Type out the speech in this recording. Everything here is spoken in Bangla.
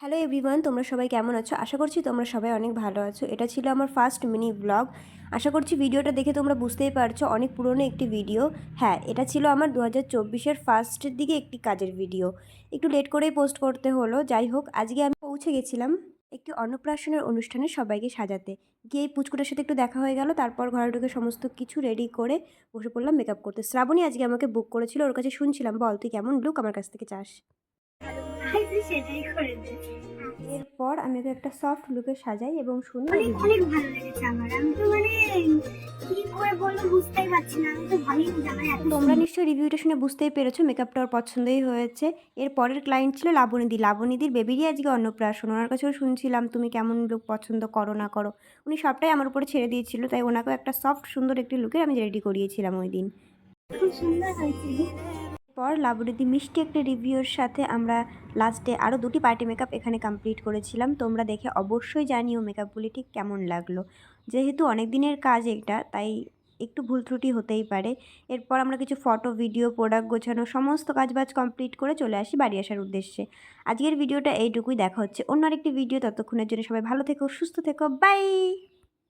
হ্যালো এভরিওয়ান, তোমরা সবাই কেমন আছো? আশা করছি তোমরা সবাই অনেক ভালো আছো। এটা ছিল আমার ফার্স্ট মিনি ব্লগ। আশা করছি ভিডিওটা দেখে তোমরা বুঝতেই পারছো অনেক পুরনো একটি ভিডিও। হ্যাঁ, এটা ছিল আমার 2024-এর ফার্স্টের দিকে একটি কাজের ভিডিও। একটু লেট করেই পোস্ট করতে হলো। যাই হোক, আজকে আমি পৌঁছে গেছিলাম একটি অন্নপ্রাশনের অনুষ্ঠানে সবাইকে সাজাতে। গিয়ে পুচকুটার সাথে একটু দেখা হয়ে গেল। তারপর ঘরে ঢুকে সমস্ত কিছু রেডি করে বসে পড়লাম মেকআপ করতে। শ্রাবণী আজকে আমাকে বুক করেছিল, ওর কাছে শুনছিলাম, বল তুই কেমন লুক আমার কাছ থেকে চাস। সেটাই করে দে। এরপর আমি ওকে একটা সফট লুকে সাজাই এবং শুনি অনেক অনেক ভালো লেগেছে আমার। আমি তো কি করে বলবো বুঝতেই পারছি না। আমি তো ভালোই মানে এত তোমরা নিশ্চয়ই রিভিউটা শুনে বুঝতেই পেরেছো মেকআপটা ওর পছন্দই হয়েছে। এর পরের ক্লায়েন্ট ছিল লাবণীদি। লাবণীদির বেবিরই আজকে অন্নপ্রাশন। ওনার কাছেও শুনছিলাম তুমি কেমন লুক পছন্দ করো না করো। উনি সবটাই আমার উপরে ছেড়ে দিয়েছিল, তাই ওনাকেও একটা সফট সুন্দর একটি লুকে আমি রেডি করিয়েছিলাম ওই দিন। খুব সুন্দর হয়েছে। পর লাবণীদি মিষ্টি একটা রিভিউর সাথে আমরা লাস্টে আরও দুটি পার্টি মেকআপ এখানে কমপ্লিট করেছিলাম। তোমরা দেখে অবশ্যই জানিও মেকআপগুলি ঠিক কেমন লাগলো। যেহেতু অনেক দিনের কাজ এটা, তাই একটু ভুল ত্রুটি হতেই পারে। এরপর আমরা কিছু ফটো, ভিডিও, প্রোডাক্ট গোছানো সমস্ত কাজবাজ কমপ্লিট করে চলে আসি বাড়ি আসার উদ্দেশ্যে। আজকের ভিডিওটা এইটুকুই। দেখা হচ্ছে অন্য আরেকটি ভিডিও। ততক্ষণের জন্য সবাই ভালো থেকো, সুস্থ থেকো, বাই।